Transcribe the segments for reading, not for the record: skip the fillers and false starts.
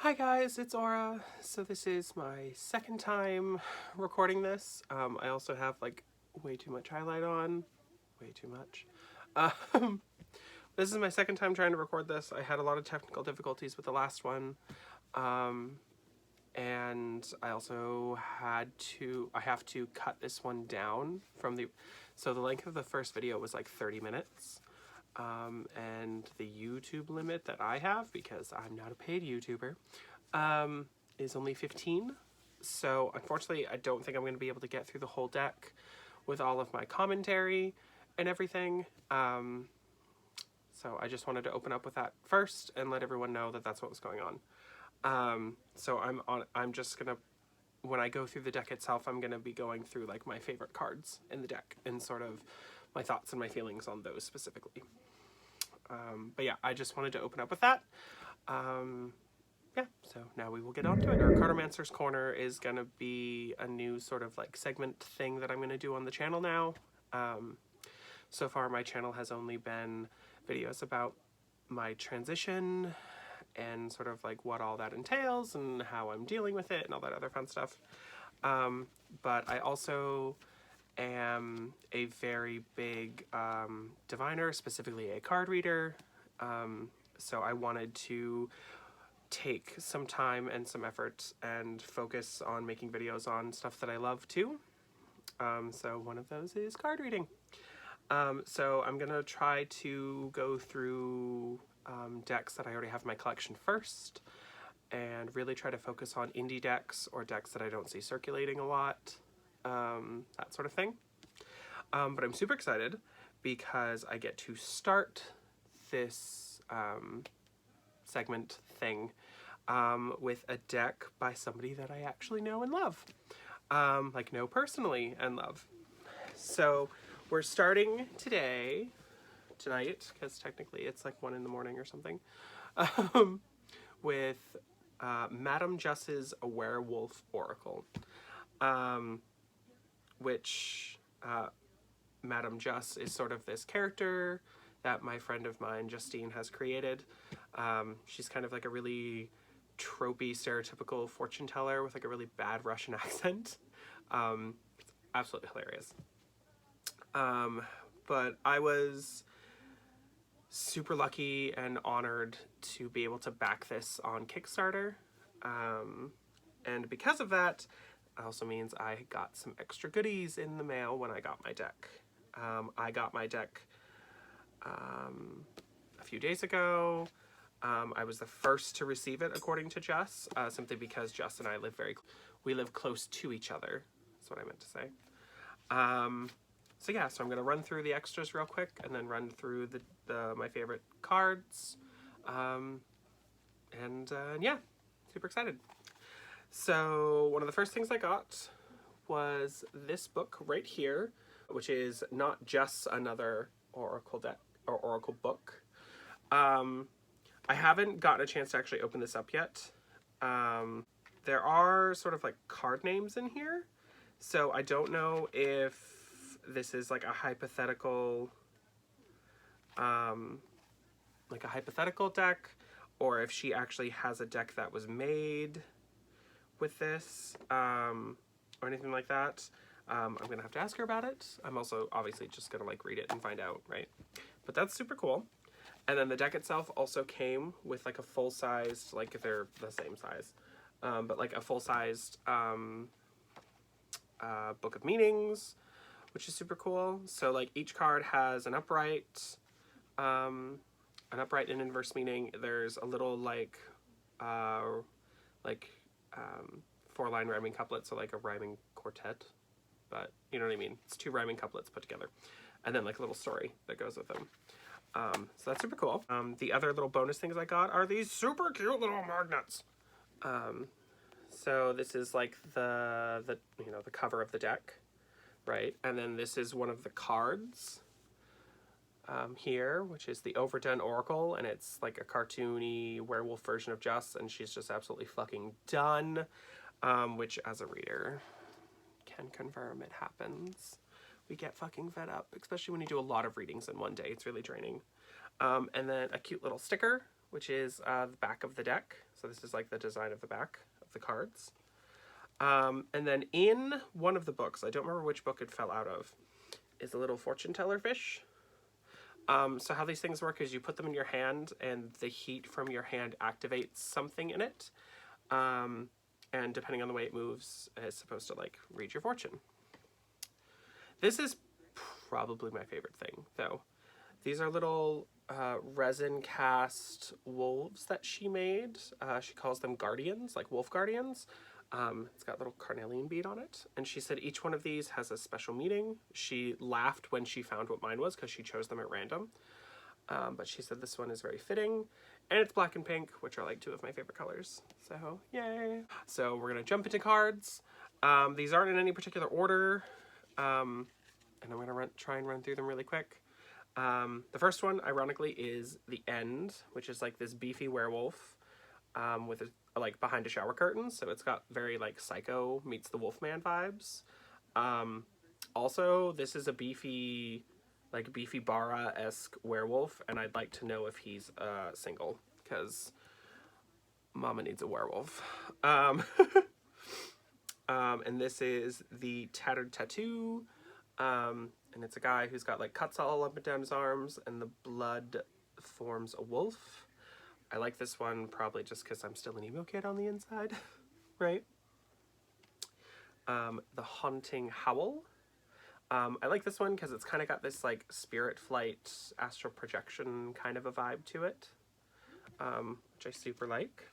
Hi guys, it's Aura. So this is my second time recording this. I also have like way too much highlight on. Way too much. Um, this is my second time trying to record this. I had a lot of technical difficulties with the last one. And I also I have to cut this one down from so the length of the first video was like 30 minutes. And the YouTube limit that I have, because I'm not a paid YouTuber, is only 15. So unfortunately, I don't think I'm going to be able to get through the whole deck with all of my commentary and everything. So I just wanted to open up with that first and let everyone know that that's what was going on. So I'm just gonna, when I go through the deck itself, I'm gonna be going through like my favorite cards in the deck and sort of my thoughts and my feelings on those specifically. But yeah, I just wanted to open up with that. Yeah, so now we will get on to it. Our Cartomancer's Corner is going to be a new sort of like segment thing that I'm going to do on the channel now. So far my channel has only been videos about my transition and sort of like what all that entails and how I'm dealing with it and all that other fun stuff. But I also am a very big diviner, specifically a card reader. So I wanted to take some time and some effort and focus on making videos on stuff that I love too. So one of those is card reading. So I'm gonna try to go through decks that I already have in my collection first and really try to focus on indie decks or decks that I don't see circulating a lot, that sort of thing. But I'm super excited because I get to start this segment thing with a deck by somebody that I actually know and love. Like know personally and love. So we're starting tonight, because technically it's like 1 in the morning or something, with Madame Juss's A Werewolf Oracle, which Madame Juss is sort of this character that my friend of mine, Justine, has created. She's kind of like a really tropey, stereotypical fortune teller with like a really bad Russian accent. Absolutely hilarious. But I was super lucky and honored to be able to back this on Kickstarter. And because of that, also means I got some extra goodies in the mail when I got my deck. I got my deck a few days ago. I was the first to receive it, according to Juss, simply because Juss and I live close to each other. That's what I meant to say. So yeah, so I'm gonna run through the extras real quick and then run through my favorite cards. Yeah, super excited. So one of the first things I got was this book right here, which is not just another Oracle deck or Oracle book. I haven't gotten a chance to actually open this up yet. There are sort of like card names in here, so I don't know if this is like a hypothetical deck, or if she actually has a deck that was made with this, or anything like that. I'm gonna have to ask her about it. I'm also obviously just gonna like read it and find out, right? But that's super cool. And then the deck itself also came with like a full-sized, like they're the same size, but like a full-sized book of meanings, which is super cool. So like each card has an upright and inverse meaning. There's a little like 4-line rhyming couplet, so like a rhyming quartet, but you know what I mean? It's 2 rhyming couplets put together. And then like a little story that goes with them. So that's super cool. The other little bonus things I got are these super cute little magnets. So this is like the cover of the deck, right? And then this is one of the cards here, which is the Overdone Oracle, and it's like a cartoony werewolf version of Juss, and she's just absolutely fucking done, which as a reader can confirm it happens. We get fucking fed up, especially when you do a lot of readings in one day. It's really draining. And then a cute little sticker which is the back of the deck. So this is like the design of the back of the cards. And then in one of the books, I don't remember which book it fell out of, is a little fortune teller fish. So how these things work is you put them in your hand and the heat from your hand activates something in it. And depending on the way it moves, it's supposed to like read your fortune. This is probably my favorite thing though. These are little resin cast wolves that she made. She calls them guardians, like wolf guardians. It's got a little carnelian bead on it. And she said each one of these has a special meaning. She laughed when she found what mine was because she chose them at random. But she said this one is very fitting. And it's black and pink, which are like two of my favorite colors. So, yay. So we're going to jump into cards. These aren't in any particular order. And I'm going to try and run through them really quick. The first one, ironically, is The End, which is like this beefy werewolf with like behind a shower curtain. So it's got very like Psycho meets the Wolfman vibes. Also, this is a beefy Bara-esque werewolf, and I'd like to know if he's single, because mama needs a werewolf. And this is The Tattered Tattoo. And it's a guy who's got like cuts all up and down his arms, and the blood forms a wolf. I like this one probably just because I'm still an emo kid on the inside, right? The Haunting Howl. I like this one because it's kind of got this like spirit flight, astral projection kind of a vibe to it, which I super like.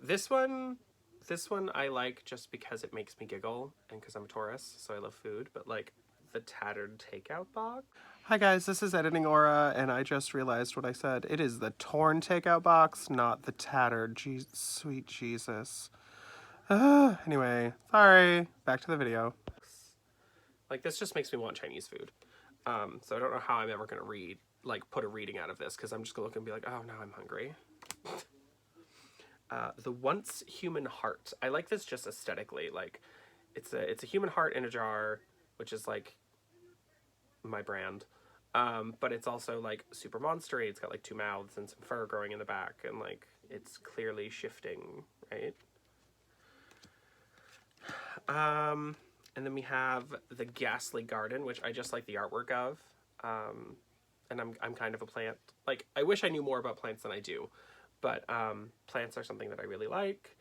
This one I like just because it makes me giggle and because I'm a Taurus, so I love food, but like the Tattered Takeout Box. Hi guys, this is Editing Aura, and I just realized what I said. It is the torn takeout box, not the tattered. Sweet Jesus. Anyway, sorry. Back to the video. Like, this just makes me want Chinese food. So I don't know how I'm ever going to put a reading out of this, because I'm just going to look and be like, oh, now I'm hungry. The Once Human Heart. I like this just aesthetically. Like, it's a human heart in a jar, which is like my brand. But it's also like super monstery. It's got like two mouths and some fur growing in the back, and like it's clearly shifting, right? And then we have the Ghastly Garden, which I just like the artwork of. And I'm kind of a plant. Like, I wish I knew more about plants than I do, but plants are something that I really like.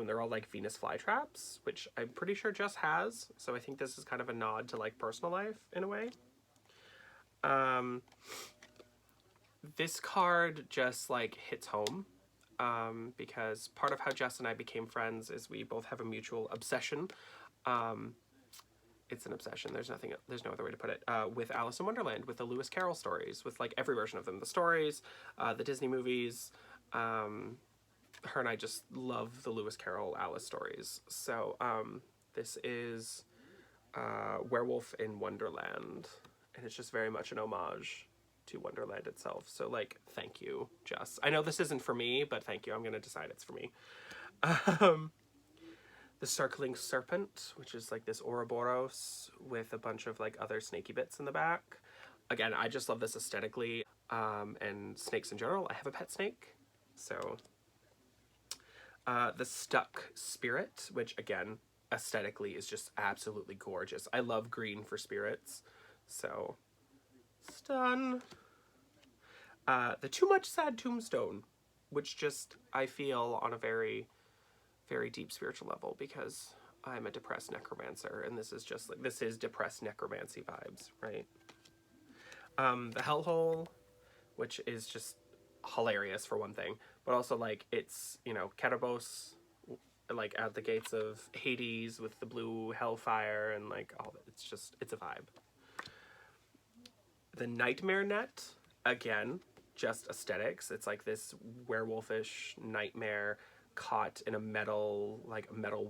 They're all like Venus flytraps, which I'm pretty sure Juss has. So I think this is kind of a nod to like personal life in a way. This card just like hits home, because part of how Juss and I became friends is we both have a mutual obsession. It's an obsession. There's no other way to put it. With Alice in Wonderland, with the Lewis Carroll stories, with like every version of them, the stories, the Disney movies. Her and I just love the Lewis Carroll Alice stories. So this is Werewolf in Wonderland, and it's just very much an homage to Wonderland itself. So like, thank you, Juss. I know this isn't for me, but thank you. I'm gonna decide it's for me. The Circling Serpent, which is like this Ouroboros with a bunch of like other snaky bits in the back. Again, I just love this aesthetically, and snakes in general. I have a pet snake, so. The Stuck Spirit, which again, aesthetically is just absolutely gorgeous. I love green for spirits, so stun. The Too Much Sad Tombstone, which just I feel on a very, very deep spiritual level, because I'm a depressed necromancer, and this is just like, this is depressed necromancy vibes, right? The Hellhole, which is just hilarious for one thing, but also like it's, you know, Ketabos, like at the gates of Hades with the blue hellfire and like all that. It's a vibe. The Nightmare Net, again, just aesthetics. It's like this werewolfish nightmare caught in a metal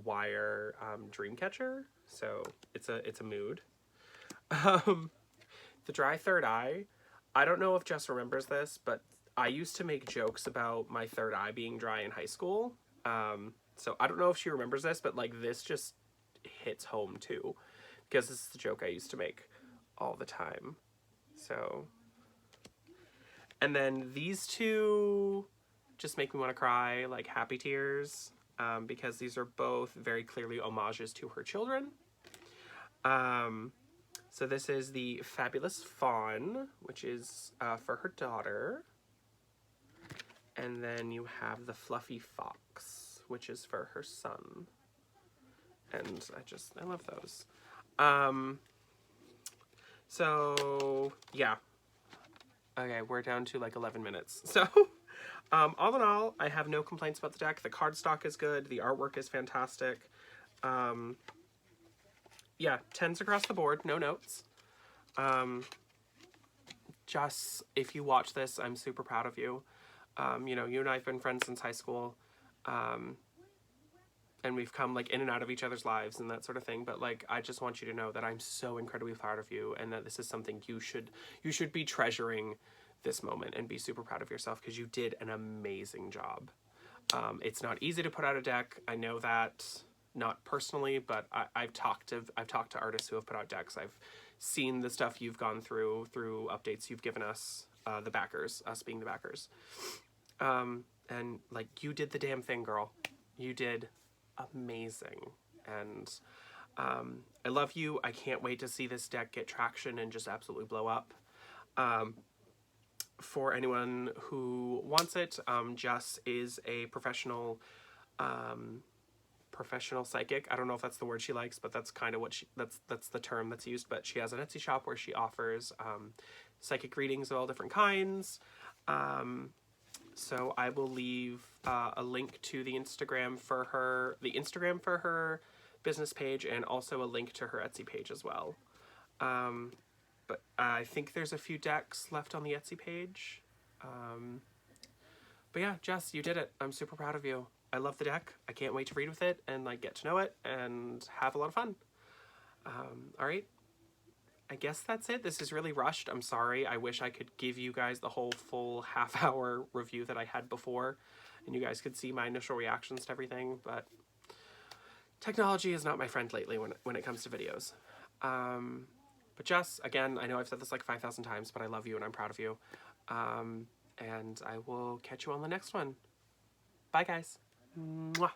wire dream catcher. So it's a mood. The Dry Third Eye. I don't know if Jess remembers this, but I used to make jokes about my third eye being dry in high school. So I don't know if she remembers this, but like this just hits home too, because this is the joke I used to make all the time. So, And then these two just make me want to cry, like happy tears, because these are both very clearly homages to her children. So this is the Fabulous Fawn, which is for her daughter. And then you have the Fluffy Fox, which is for her son. And I love those. So, yeah. Okay, we're down to like 11 minutes. So, all in all, I have no complaints about the deck. The cardstock is good. The artwork is fantastic. Yeah, 10s across the board. No notes. Juss, if you watch this, I'm super proud of you. You know, you and I have been friends since high school. And we've come like in and out of each other's lives and that sort of thing. But like, I just want you to know that I'm so incredibly proud of you, and that this is something you should be treasuring this moment and be super proud of yourself, because you did an amazing job. It's not easy to put out a deck. I know that, not personally, but I've talked to artists who have put out decks. I've seen the stuff you've gone through updates you've given us, the backers, us being the backers. And like, you did the damn thing, girl. You did amazing. And I love you. I can't wait to see this deck get traction and just absolutely blow up. For anyone who wants it, Juss is a professional psychic. I don't know if that's the word she likes, but that's kind of what that's the term that's used. But she has an Etsy shop where she offers psychic readings of all different kinds. So I will leave a link to the Instagram for her business page, and also a link to her Etsy page as well. But I think there's a few decks left on the Etsy page. But yeah, Jess, you did it. I'm super proud of you. I love the deck. I can't wait to read with it and like get to know it and have a lot of fun. All right. I guess that's it. This is really rushed. I'm sorry. I wish I could give you guys the whole full half-hour review that I had before, and you guys could see my initial reactions to everything, but technology is not my friend lately when it comes to videos. But Jess, again, I know I've said this like 5,000 times, but I love you and I'm proud of you. And I will catch you on the next one. Bye, guys. Mwah.